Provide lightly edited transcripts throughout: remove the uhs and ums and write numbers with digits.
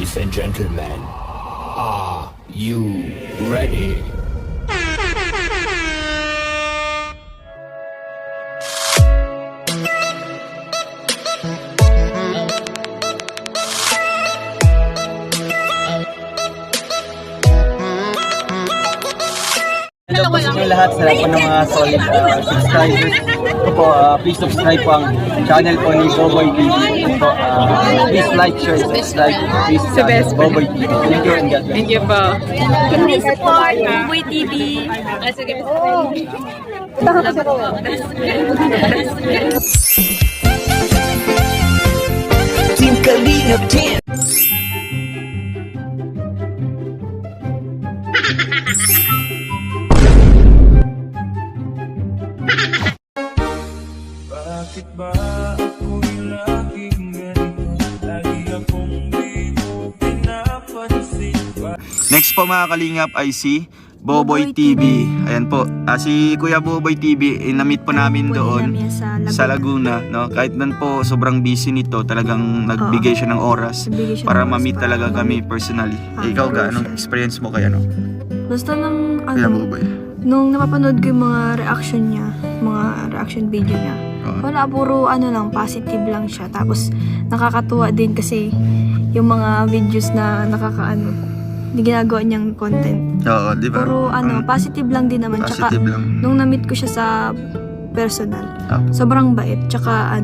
Ladies and gentlemen, are you ready? Hello po sa inyo lahat, sa lahat po ng mga solid subscribers. Ito po, please subscribe po ang channel po ni Boboy TV. Ito po, please like, share, subscribe. Please Boboy TV. Thank you and God bless. Thank you po. Please support Boboy TV. Sige. Team Kalingap Team. Bakit ba ako'y laging ganito? Lagi akong di mo pinapansin. Next po mga kalingap ay si Boboy TV. Ayan po, si Kuya Boboy TV, na-meet po namin doon sa Laguna, no? Kahit man po sobrang busy nito, talagang nagbigay siya ng oras para ma-meet talaga kami personally. Ikaw ga, anong experience mo kaya, no? Basta nung Kuya Boboy. nung napapanood ko yung mga reaction niya, mga reaction video niya, wala, puro lang, positive lang siya. Tapos nakakatuwa din kasi yung mga videos na ginagawa niyang content. Oo, di ba? Puro positive lang din naman. Positive Tsaka, lang. nung na-meet ko siya sa personal, sobrang bait. Tsaka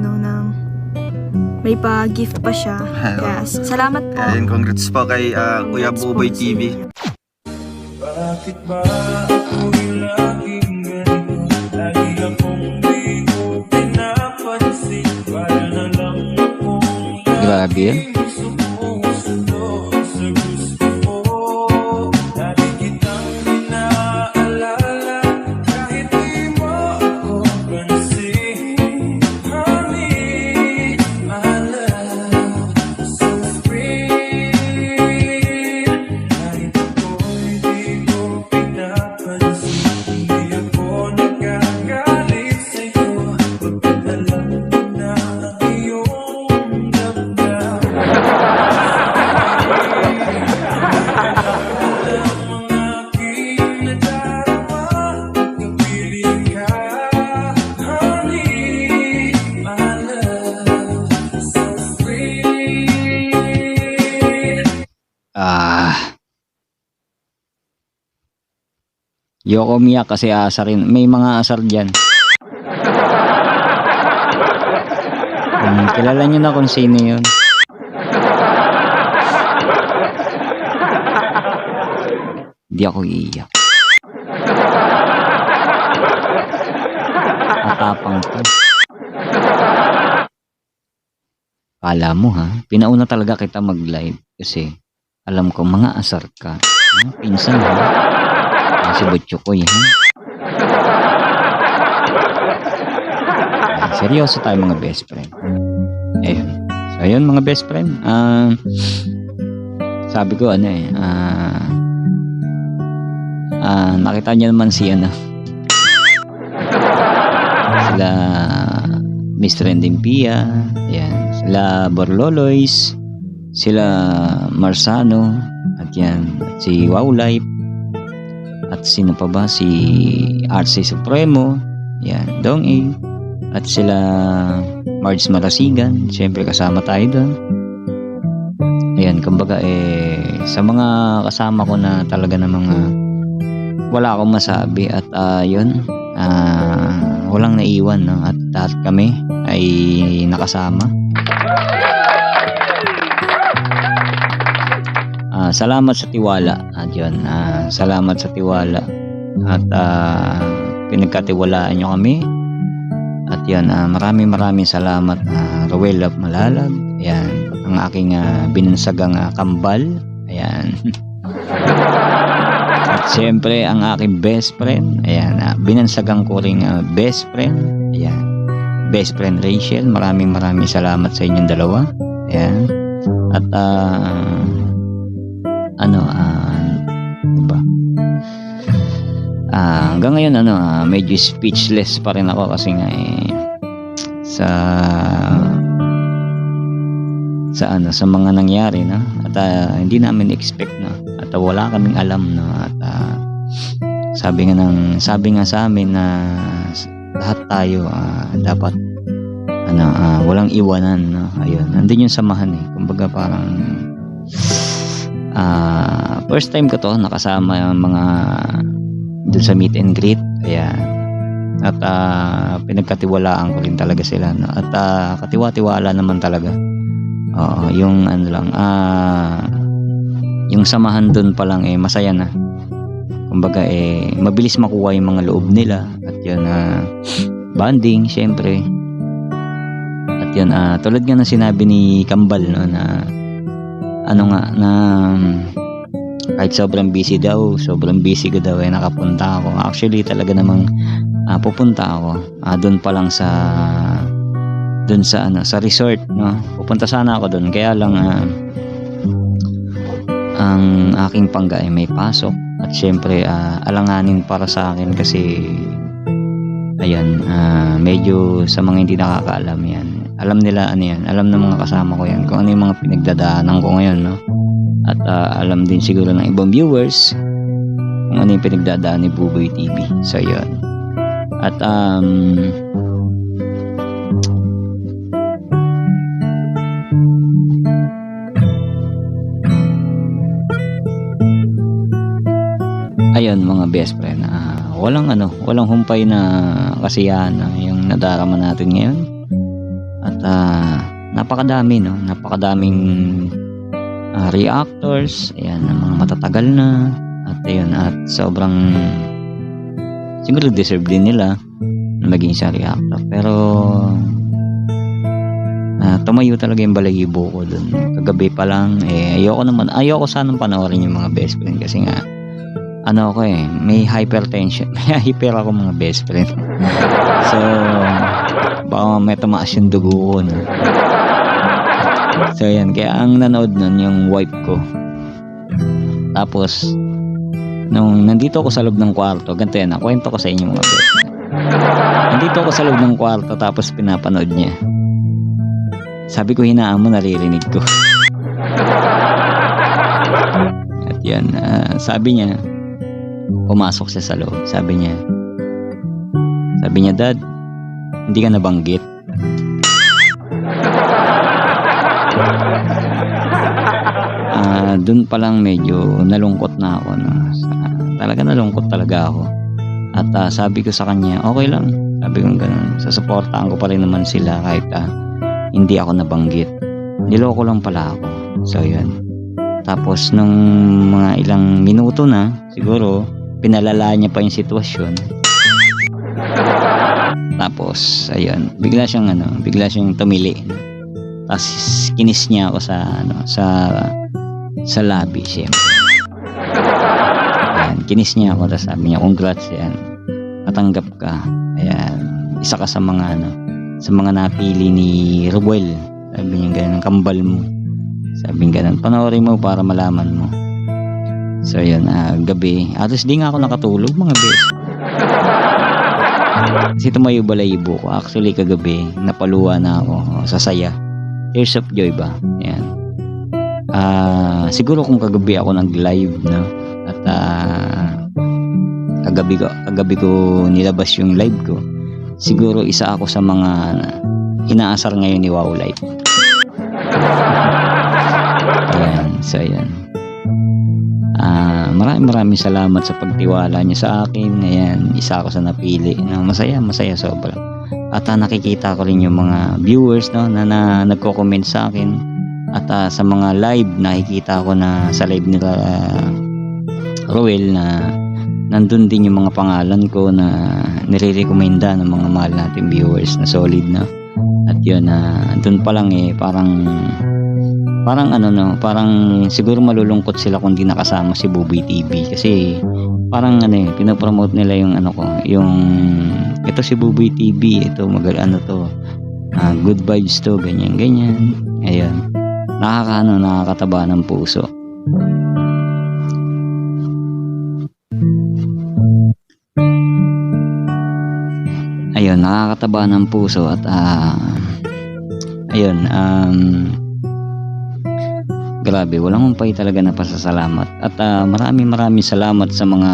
may pa-gift pa siya. Kaya salamat po. Ayan, congrats po kay Kuya Boboy TV. Bakit ba ako'y laging ganito? Lagi akong di mo pinapansin. Para na lang akong Grabe yan. sumusundo sa gusto mo. Lagi kitang inaalala kahit di mo ako pansin. Honey, my love, so free. Kahit ako'y di ko pinapansin, hindi ako nagagalit sa'yo. Pagkat alam ko na ang iyong damdamin. Yoko Mia kasi asarin. May mga asar dyan. Kilala nyo na kung sino yun. Di ako iiyak. Matapang to. Kala mo ha, pinauna talaga kita mag-live kasi alam ko mga asar ka. Pinsan ha. Si Butchukoy ha. Seryoso tayo mga best friend. Ayun. So ayun mga best friend. Sabi ko nakita niyo naman si sila Miss Trending Pia, ayan, sila Borloloys, sila Marsano, at yan, si Wow Life, at sino pa ba, si RC Supremo, yan, Dong A, at sila Marge Marasigan, syempre kasama tayo doon. Ayan, kumbaga sa mga kasama ko na talaga na mga wala akong masabi at yun, walang naiwan, no? At lahat kami ay nakasama. Salamat sa tiwala at yun, salamat sa tiwala at pinagkatiwalaan nyo kami at yan, maraming salamat, Rowell of Malalag, ayan, ang aking binansagang kambal, ayan. At siyempre ang aking best friend, ayan, binansagang ko ring best friend, ayan, best friend Rachel, maraming salamat sa inyong dalawa, ayan. At diba? Hanggang ngayon medyo speechless pa rin ako kasi nga sa mga nangyari, no? At at hindi namin expect na at wala kaming alam no at sabi nga sa amin na lahat tayo dapat walang iwanan no. Ayun, nandun yung samahan kumbaga parang first time ko to nakasama yung mga dun sa meet and greet, ayan. At pinagkatiwalaan ko rin talaga sila no? At katiwa-tiwala naman talaga. Yung ano lang yung samahan dun pa lang masaya na. Kumbaga mabilis makuha yung mga loob nila at yun bonding syempre. At yun tulad nga ng sinabi ni Kambal no na na kahit sobrang busy ko daw nakapunta ako. Actually talaga namang pupunta ako doon pa lang sa resort no. Pupunta sana ako doon kaya lang ang aking pangga may pasok at syempre alanganin para sa akin kasi ayan medyo sa mga hindi nakakaalam yan. Alam nila alam ng mga kasama ko yan kung ano yung mga pinagdadaanan ko ngayon no. At alam din siguro ng ibang viewers kung ano yung pinagdadaan ni Buboy TV. So yun. At ayun mga best friend, walang humpay na kasiyahan yung nadarama natin ngayon. At napakadaming reactors, ayan, mga matatagal na. At ayun, at sobrang siguro deserve din nila na maging sa reactor. Pero tumayo talaga yung balahibo ko dun. Kagabi pa lang, ayoko sanang panoorin yung mga best friend kasi nga may hypertension. May hyper ako mga best friend. So baka may tumaas yung dugo ko no? So yan, kaya ang nanood nun yung wife ko. Tapos nung nandito ako sa loob ng kwarto, ganito yan, kwento ko sa inyo mga best friend. Nandito ako sa loob ng kwarto tapos pinapanood niya. Sabi ko, hinaan mo, naririnig ko. At yan, sabi niya, pumasok siya sa loob. Sabi niya, Dad, hindi ka nabanggit. Doon pa lang medyo nalungkot na ako. No? Nalungkot talaga ako. At sabi ko sa kanya, okay lang. Sabi ko ganun, sasuportahan ko pa rin naman sila kahit hindi ako nabanggit. Niloko lang pala ako. So yun. Tapos nung mga ilang minuto na, siguro pinalala niya pa yung sitwasyon. Tapos ayun, bigla siyang tumili. Tapos kinis niya ako sa lobby siyempre. Ayan, kinis niya ako, tapos sabi niya, congrats yan. Natanggap ka. Ayan, isa ka sa mga napili ni Ruel. Sabi niya ganun, kambal mo. Sabi niya ganun, panoorin mo para malaman mo. So yun, gabi. Atos di nga ako nakatulog mga bes. Kasi tumayo balayibo ko. Actually kagabi, napaluwa na ako sa saya. Tears of joy ba? Ayan. Siguro kung kagabi ako nag-live no? At kagabi ko nilabas yung live ko, siguro isa ako sa mga inaasar ngayon ni Wow Life. Ayan, so ayan. Maraming salamat sa pagtiwala niyo sa akin. Ayan, isa ako sa napili. Masaya sobra. At nakikita ko rin yung mga viewers no, na nagko-comment sa akin. At sa mga live, nakikita ko na sa live nila Roel na nandun din yung mga pangalan ko na nire-recommenda ng mga mahal nating viewers na solid na. At yun, dun pa lang parang siguro malulungkot sila kung di nakasama si Buboy TV kasi parang pinopromote nila yung yung ito si Buboy TV, ito good vibes to, ganyan. Ayun. Nakakataba ng puso. Ayun, nakakataba ng puso at ayun, grabe, walang humpay talaga na pasasalamat. At maraming salamat sa mga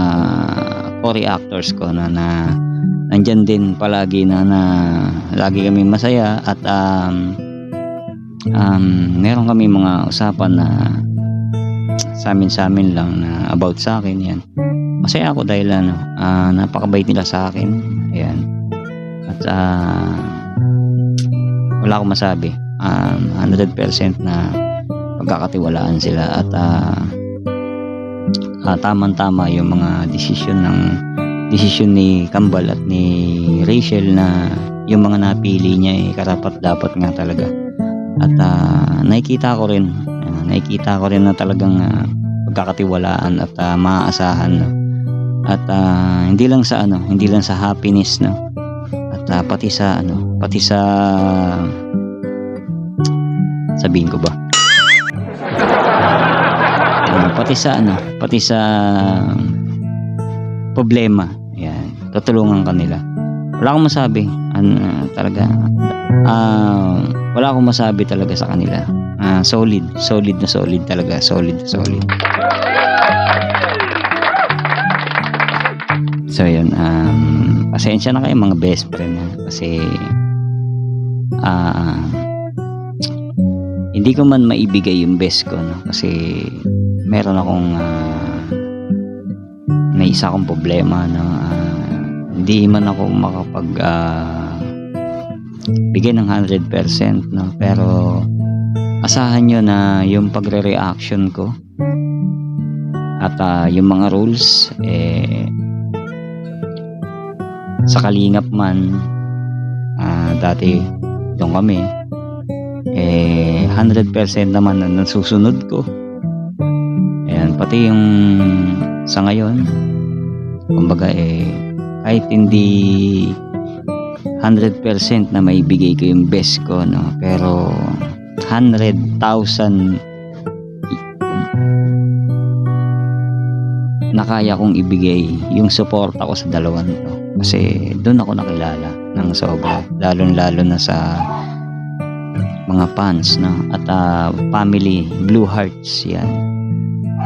co-reactors ko na nandyan din palagi na lagi kami masaya. At meron kami mga usapan na sa amin lang na about sa akin. Yan, masaya ako dahil napakabait nila sa akin. Ayan. At wala akong masabi, 100% na pagkakatiwalaan sila. At tamang-tama yung mga desisyon ni Kambal at ni Rachel, na yung mga napili niya karapat dapat nga talaga. At nakikita ko rin na talagang pagkakatiwalaan at maaasahan, no? At hindi lang sa happiness, no? At pati sa sabihin ko ba, pati sa problema, yan, tutulungan kanila. Wala akong masabi, talaga, wala akong masabi talaga sa kanila. Solid talaga, solid. So yun, pasensya na kayo mga best friend, kasi hindi ko man maibigay yung best ko, no? Kasi meron akong may isa akong problema, no? Hindi man ako makapag bigay ng 100%, no? Pero asahan nyo na yung pagre-reaction ko at yung mga rules, sa Kalingap man, dati doon kami, 100% naman na nasusunod ko. Ayan, pati yung sa ngayon, kumbaga kahit hindi 100% na maibigay ko yung best ko, no? Pero 100,000 na kaya kong ibigay yung suporta ko sa dalawang to. Kasi doon ako nakilala ng sobra, lalo na sa mga fans, no? At family, Blue Hearts, yan,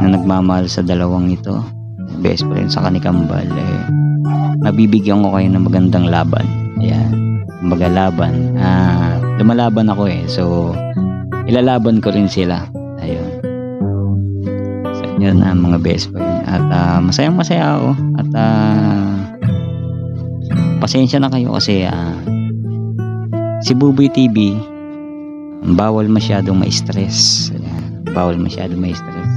na nagmamahal sa dalawang ito, best friend sa ni Kambal. Nabibigyan ko kayo ng magandang laban. Ayan, kumbaga laban, lumalaban ako, so ilalaban ko rin sila. Ayun, so yun, mga best friend. At masayang ako. At pasensya na kayo kasi si Buboy TV, bawal masyadong ma-stress. Ayan, bawal masyadong ma-stress.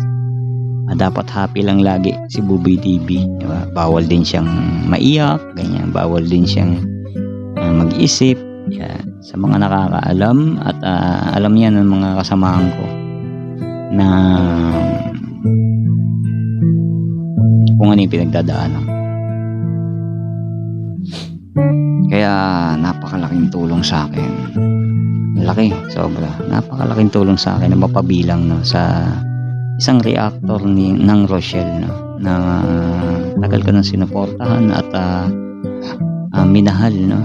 Dapat happy lang lagi si Buboy TV, diba? Bawal din siyang maiyak, ganyan. Bawal din siyang mag-isip. Yan, sa mga nakakaalam at alam yan ng mga kasamahan ko na kung ano yung pinagdadaanan. Kaya napakalaking tulong sa akin. Laki, sobra. Napakalaking tulong sa akin na mapabilang, no, sa isang reactor ng Rochelle, no, na tagal ko nang sinuportahan at minahal, no.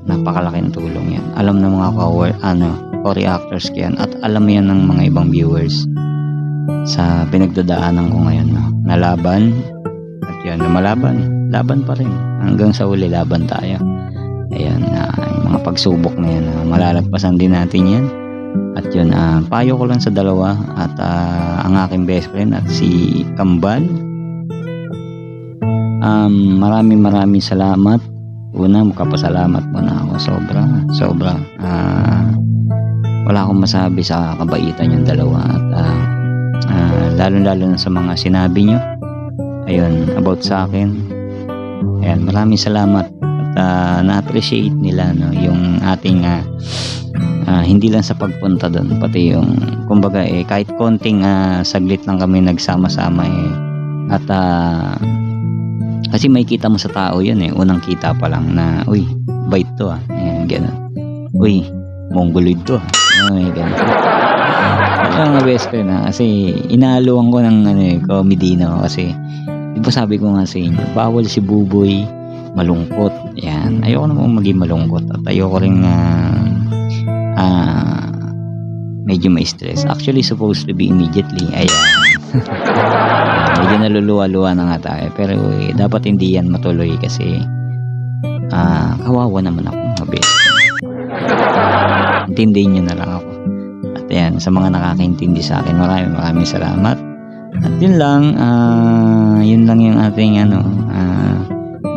Napakalaking tulong yan. Alam ng mga co-reactors ko yan, at alam yan ng mga ibang viewers sa pinagdadaanan ko ngayon, no, na laban. At yan, laban pa rin hanggang sa uli, laban tayo. Ayan, yung mga pagsubok na yan, malalagpasan din natin yan. At yun, payo ko lang sa dalawa at ang aking best friend at si Kambal, maraming salamat. Una, magpapasalamat muna ako, sobra. Wala akong masabi sa kabaitan yung dalawa. At lalo na sa mga sinabi nyo, ayun, about sa akin. Ayan, maraming salamat. At na-appreciate nila, no, yung ating hindi lang sa pagpunta doon, pati yung kumbaga kahit konting saglit lang kami nagsama-sama, at kasi may kita mo sa tao yun, unang kita pa lang na, uy, bait to, ayan, gano'n. Uy, mongoloid to, gano'n. Kaya nga best friend, kasi inahaluan ko ng comedy, no, kasi di ba sabi ko nga sa inyo, bawal si Buboy malungkot. Ayan, ayoko naman maging malungkot, at ayoko rin medyo ma-stress. Actually, supposed to be immediately. Ayan. Medyo naluluwa-luwa na nga tayo. Pero dapat hindi yan matuloy kasi kawawa naman ako, mga best. Intindihin nyo na lang ako. At ayan, sa mga nakakaintindi sa akin, maraming salamat. At yun lang yung ating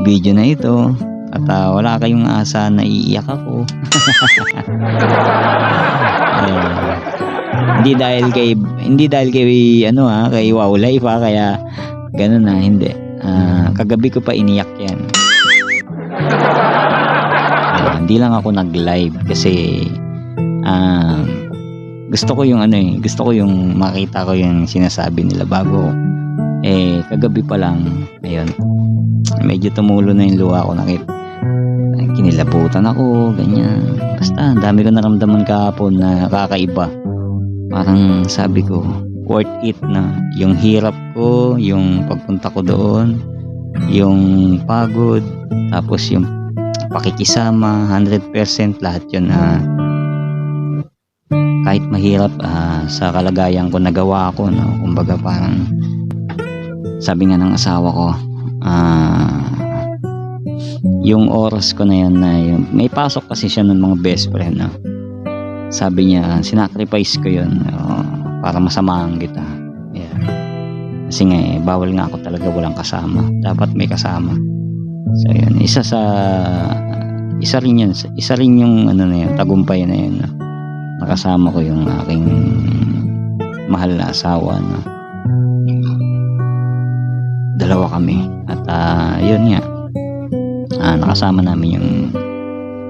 video na ito. At wala kayong asa na iiyak ako. Hindi dahil kay kay Wow Life kaya ganun na, hindi. Kagabi ko pa iniyak yan. Hindi lang ako nag-live kasi gusto ko yung makita ko yung sinasabi nila bago. Kagabi pa lang, ayun, medyo tumulo na yung luha ko, kinilabutan ako, ganyan. Basta, ang dami ko naramdaman kahapon na kakaiba. Parang sabi ko, worth it na. Yung hirap ko, yung pagpunta ko doon, yung pagod, tapos yung pakikisama, 100% lahat yun. Kahit mahirap, sa kalagayan ko nagawa ko, no? Kumbaga parang, sabi nga ng asawa ko, yung oras ko na yan may pasok kasi siya ng mga best friend, no? Sabi niya, sinacrifice ko yun para masamahan kita. Yeah. Kasi nga bawal nga ako talaga walang kasama, dapat may kasama. So yun, isa rin yung tagumpay na yun, no? Nakasama ko yung aking mahal na asawa, no? Dalawa kami at yun nga, nakasama namin yung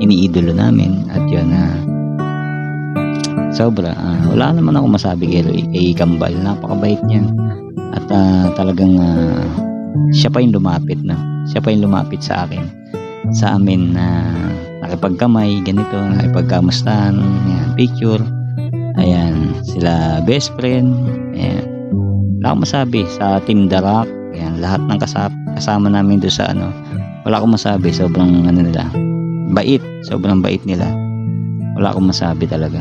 iniidolo namin at yun sobra, wala naman ako masabi kay Kambal, napakabait niyan at talagang siya pa yung lumapit sa akin, sa amin, nakipagkamay ganito, nakipagkamustahan, picture, ayan, sila best friend, ayan. Wala akong masabi sa Team Darak, ayan, lahat ng kasama namin doon sa wala akong masabi, sobrang nila, sobrang bait nila, wala akong masabi talaga.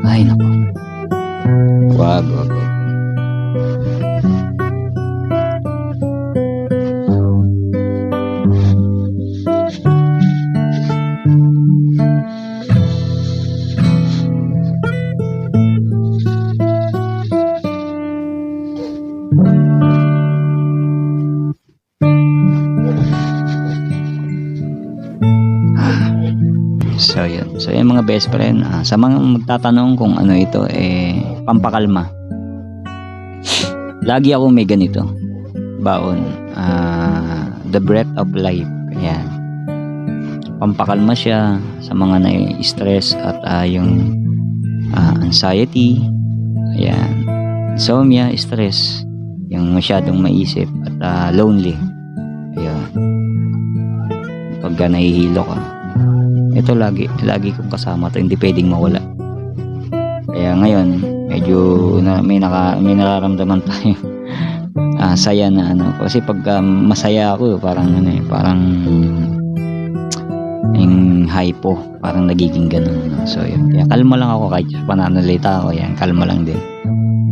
Ay nako, wag. So yung mga best friend, sa mga magtatanong kung ano ito, pampakalma. Lagi ako may ganito, baon, the breath of life. Ayan. Pampakalma siya sa mga na-stress at yung anxiety. Ayan. Insomnia, stress, yung masyadong maisip at lonely. Ayan. Pagka nahihilo ka, ito lagi kong kasama to, hindi pwedeng mawala. Kaya ngayon medyo may nararamdaman tayo saya na kasi pag masaya ako parang yung hypo, parang nagiging ganun, so yun, kaya kalma lang ako kahit pananalita ako, yan, kalma lang din.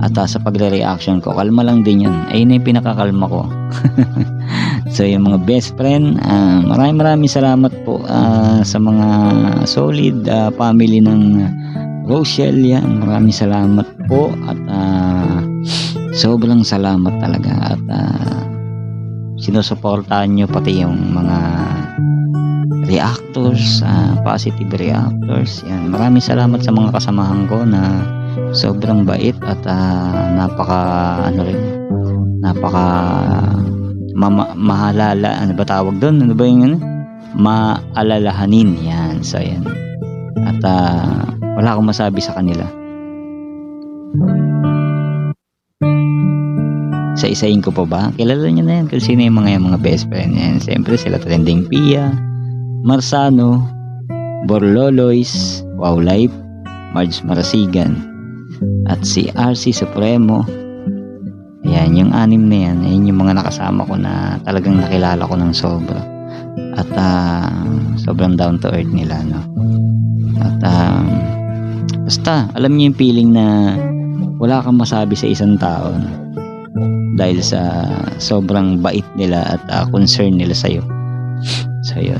At sa pagre-reaction ko, kalma lang din yun, ayun na yung pinakakalma ko. So yung mga best friend, maraming salamat po sa mga solid family ng Rochelle, yan, maraming salamat po at sobrang salamat talaga at sinusuportahan nyo pati yung mga reactors, positive reactors, yan, maraming salamat sa mga kasamahan ko na sobrang bait at mahalala, ano ba tawag doon? Ano ba yung maalalahanin, yan. So yan. At wala akong masabi sa kanila. Sa isahin ko pa ba? Kilala niyo na yan kung sino yung mga best friend yan. Siyempre sila Trending Pia, Marsano, Borloloys, Wow Life, Marge Marasigan, at si RC Supremo. Ayan, yung anim na yan, ayun yung mga nakasama ko na talagang nakilala ko ng sobra. at sobrang down to earth nila, no? At basta alam niyo yung feeling na wala kang masabi sa isang tao, no? Dahil sa sobrang bait nila at concern nila sa'yo. So yun,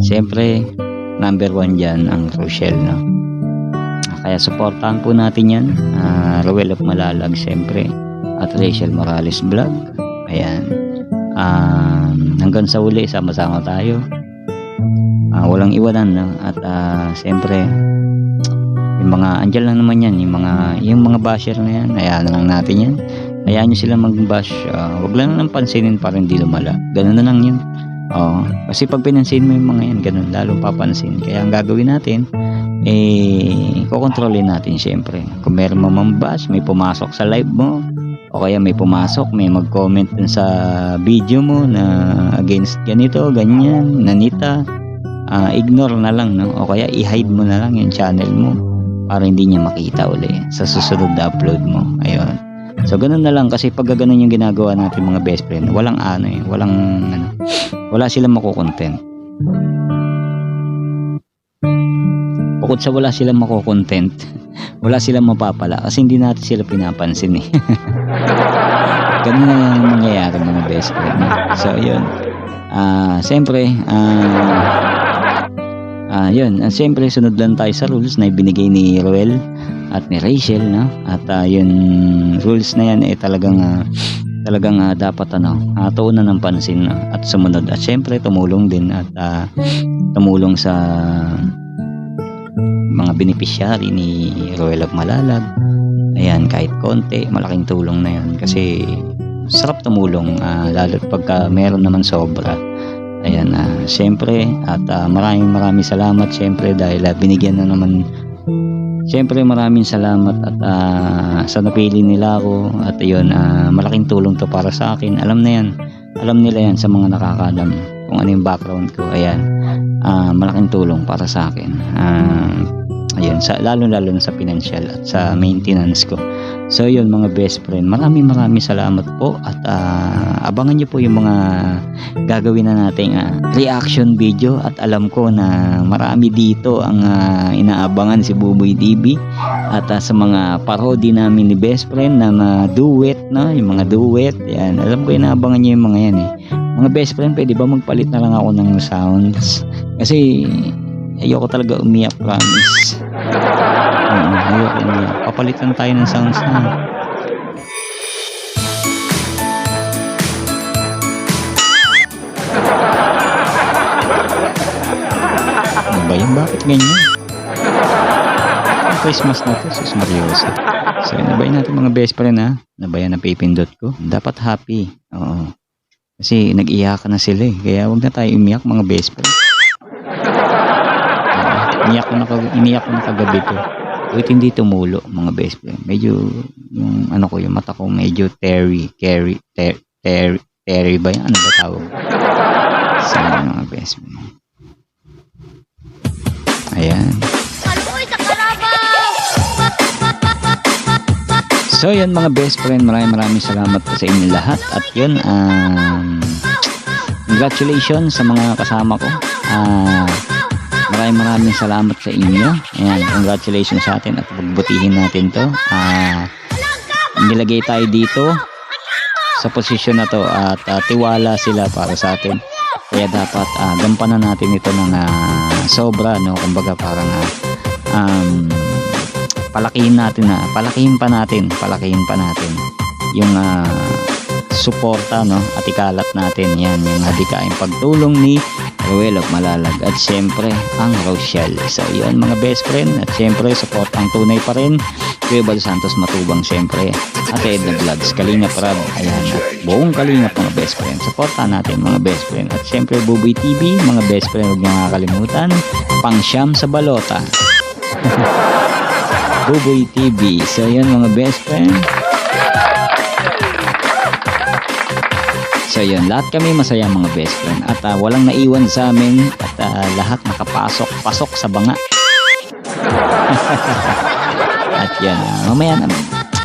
siyempre number 1 dyan ang Rochelle, no? Kaya supportahan po natin yan, Roel of Malalag siyempre, at Rachel Morales Vlog. Ayan, hanggang sa uli, sama-sama tayo, walang iwanan, no? At siyempre yung mga andyan lang naman yan, yung mga basher na yan, hayaan na lang natin yan, hayaan nyo sila mag-bash, wag lang nang pansinin para hindi lumala, ganun na lang yun. Kasi pag pinansin mo yung mga yan, ganun lalong papansin. Kaya ang gagawin natin, kukontrolin natin syempre. Kung meron mamambash, may pumasok sa live mo, o kaya may pumasok, may mag-comment dun sa video mo na against ganito, ganyan, nanita, ignore na lang, no? O kaya i-hide mo na lang yung channel mo para hindi niya makita uli sa susunod na upload mo. Ayun. So ganun na lang, kasi pag ganun yung ginagawa natin mga best friend, wala silang makukontent. Bukod sa wala silang makukontent, wala silang mapapala kasi hindi natin sila pinapansin, eh. Ganun na lang mangyayari mga best friend. So yun, siyempre yun, siyempre sunod lang tayo sa rules na ibinigay ni Roel at ni Rachel, no? At yun, rules na yan talagang dapat tuunan ng pansin, no? At sumunod, at siyempre tumulong din at tumulong sa mga beneficiary ni Roel of Malalag. Ayan, kahit konti, malaking tulong na yan kasi sarap tumulong, lalo pagka meron naman sobra. Ayan, siyempre, at maraming salamat siyempre dahil binigyan na naman. Siyempre maraming salamat at sa napili nila ako, at yun, malaking tulong to para sa akin. Alam nila yan sa mga nakakalam kung ano yung background ko. Ayan, malaking tulong para sa akin. Ayun, lalo na sa financial at sa maintenance ko. So yun mga best friend, maraming salamat po, at abangan nyo po yung mga gagawin na nating reaction video, at alam ko na marami dito ang inaabangan si Buboy TV, at sa mga parody namin ni best friend na duet, no? Yung mga duet, yan, alam ko inaabangan nyo yung mga yan, eh. Mga best friend, pwede ba magpalit na lang ako ng sounds? Kasi ayoko talaga umiyak, promise. Ayoko umiyak. Papalitan tayo ng sounds na. Ano ba yun? Bakit ganyan? Ang Christmas na to, sus Mariosa. So nabayan natin mga best friend, ha. Nabayan na pipindot ko. Dapat happy. Oo. Kasi nag-iyakan na sila, eh. Kaya huwag na tayo umiyak mga best friend. Iniyak ko na kagabi ko. Wait, hindi tumulo mga best friend. Medyo yung yung mata ko medyo terry ba yan? Ano ba tawag? Sa mga best friend. Ayan. So yan mga best friend, maraming salamat po sa inyo lahat. At yun, congratulations sa mga kasama ko. Maraming salamat sa inyo. Ayan, congratulations sa atin, at pagbutihin natin to. Nilagay tayo dito sa posisyon na to, at tiwala sila para sa atin. Kaya dapat gampanan natin ito ng sobra, no? Kumbaga parang palakihin pa natin yung suporta, no? At ikalat natin yan, yung hadikaing pagtulong ni Roel of Malalag, at syempre ang Rochelle. So yun mga best friend, at syempre support ang tunay pa rin, Kuya Bal Santos Matubang, syempre at Edna Vlogs, Kalingap Rab, ayan, at buong Kalingap mga best friend. Supportan natin mga best friend, at syempre Buboy TV mga best friend, huwag niyo nakakalimutan, pangsyam sa balota. Buboy TV. So yun mga best friend. So yun, lahat kami masaya mga best friend, at walang naiwan sa amin, at lahat nakapasok sa banga. At yan, mamaya na,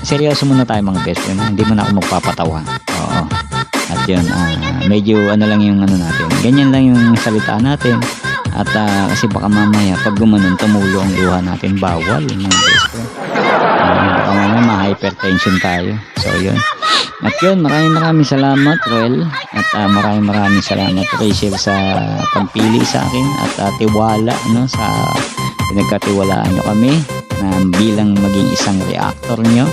seryoso muna tayo mga best friend, hindi mo na ako magpapatawa. Oo. At At yun, medyo ano lang yung ano natin. Ganyan lang yung salita natin. At kasi baka mamaya pag gumanon tumulo ang luha natin, bawal mga best friend. Baka mamaya ma-hypertension tayo. So yun. At yun, maraming salamat Roel. At maraming salamat Rachel sa pagpili sa akin at tiwala no, sa pinagkatiwalaan nyo kami na bilang maging isang reactor nyo.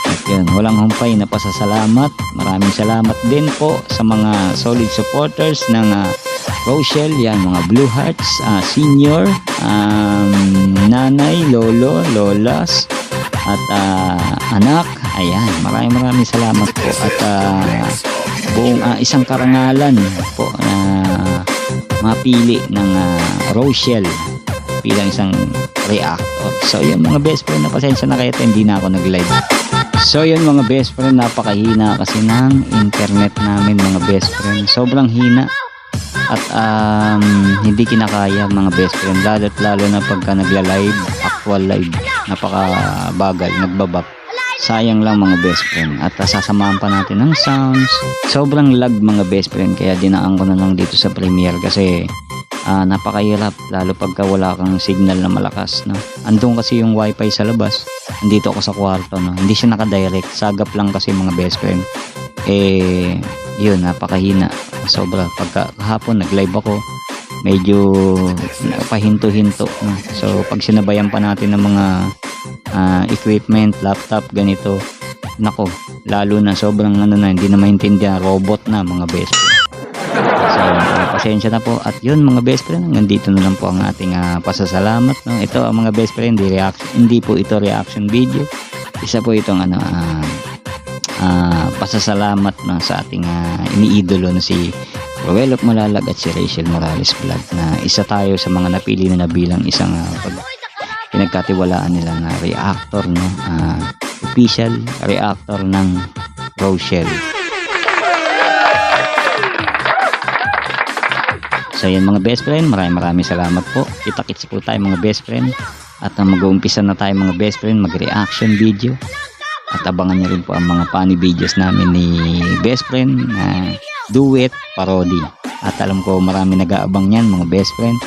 At yun, walang humpay na pasasalamat. Maraming salamat din po sa mga solid supporters ng Rochelle, yan, mga Blue Hearts, senior, nanay, lolo, lolas, at anak. Ayan, maraming salamat po. At buong isang karangalan po na mapili ng Rochelle bilang isang reactor. So yun mga best friend, na pasensya na kayo at hindi na ako nag-live. So yun mga best friend, napakahina kasi ng internet namin mga best friend. Sobrang hina. At hindi kinakaya mga best friend, lalo na pagka nagla-live, actual live, napakabagal, nagbabak. Sayang lang mga best friend. At sasamahan pa natin ng sounds. Sobrang lag mga best friend, kaya dinaan ko na lang dito sa Premiere kasi napakahirap, lalo pagka wala kang signal na malakas, no? Andun kasi yung wifi sa labas, andito ako sa kwarto, no? Hindi siya nakadirect, sagap lang kasi mga best friend. Yun, napakahina, sobra. Pagka kahapon nag-live ako, medyo pahinto-hinto, no? So pag sinabayan pa natin ng mga equipment, laptop, ganito, nako, lalo na sobrang ano na, hindi na maintindihan, robot na mga best friend. So pasensya na po. At yun mga best friend, hanggang dito na lang po ang ating pasasalamat, no? Ito ang mga best friend, hindi po ito reaction video, isa po itong pasasalamat na sa ating iniidolo na si Roel of Malalag at si Rachel Morales Vlog, na isa tayo sa mga napili na bilang isang pinagkatiwalaan nila na reactor, no? Official reactor ng Rochelle. So yan mga best friend, maraming salamat po. Kita-kits po tayo mga best friend. At mag-uumpisa na tayo mga best friend, mag-reaction video. At abangan nyo rin po ang mga funny videos namin ni best friend na duet, parody. At alam ko marami nag-aabang yan mga best friend.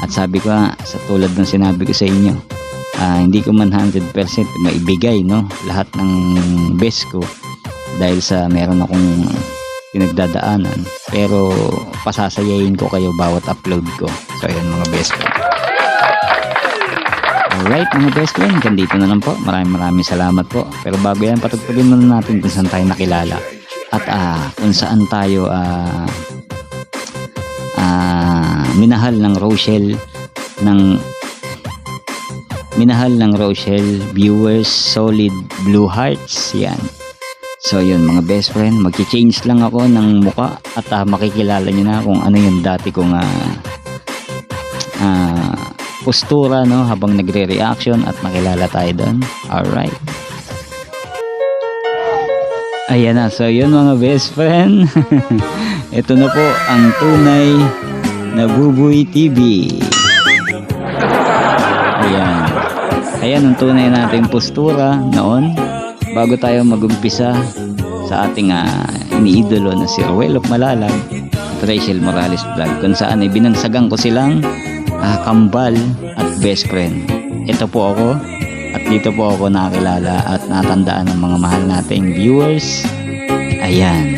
At sabi ko sa tulad ng sinabi ko sa inyo, hindi ko man 100% maibigay, no, lahat ng best ko dahil sa meron akong pinagdadaanan, pero pasasayayin ko kayo bawat upload ko. So ayan mga best friend. Alright mga best friend, ganito na lang po. Maraming salamat po. Pero bago yan, patugtugin muna natin kung saan tayo nakilala at kung saan tayo minahal ng Rochelle viewers, solid Blue Hearts, yan. So yun mga best friend, mag-change lang ako ng muka at makikilala nyo na kung ano yung dati kong postura, no, habang nagre-reaction, at makilala tayo doon. Alright. Ayan na, so yun mga best friend. Ito na po ang tunay na Buboy TV. Ayan ang tunay nating postura noon bago tayo mag-umpisa sa ating iniidolo na si Roel of Malalag at Rachel Morales Vlog, kung saan binangsagan ko silang kambal at best friend. Ito po ako, at dito po ako nakakilala at natandaan ng mga mahal nating viewers. Ayan.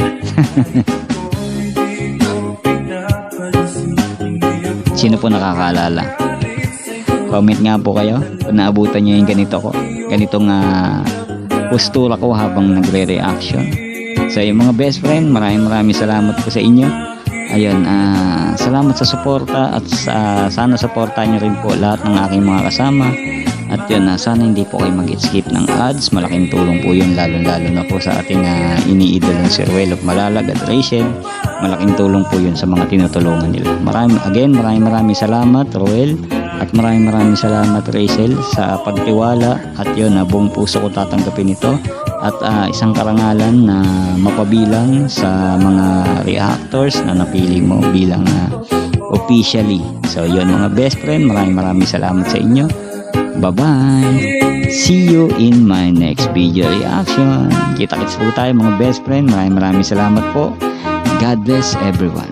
Sino po nakakaalala? Comment nga po kayo kung naabutan nyo yung ganitong postura ko habang nagre-reaction. So yung mga best friend, maraming salamat po sa inyo. Ayun, salamat sa suporta at sana suportahan nyo rin po lahat ng aking mga kasama. At yun, sana hindi po kayo mag-skip ng ads. Malaking tulong po yun, lalo na po sa ating iniidolo ng si Roel of Malalag at Rachel. Malaking tulong po yun sa mga tinutulungan nila. Maraming salamat Roel, at maraming salamat Rachel sa pagtiwala. At yun, buong puso ko tatanggapin ito. At isang karangalan na mapabilang sa mga reactors na napili mo bilang officially. So yun mga best friend, maraming salamat sa inyo. Bye-bye. See you in my next video reaction. Kita-kits po tayo mga best friend. Maraming salamat po. God bless everyone.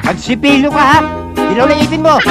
Magsipilo ka ha! Ilaw na ipin mo!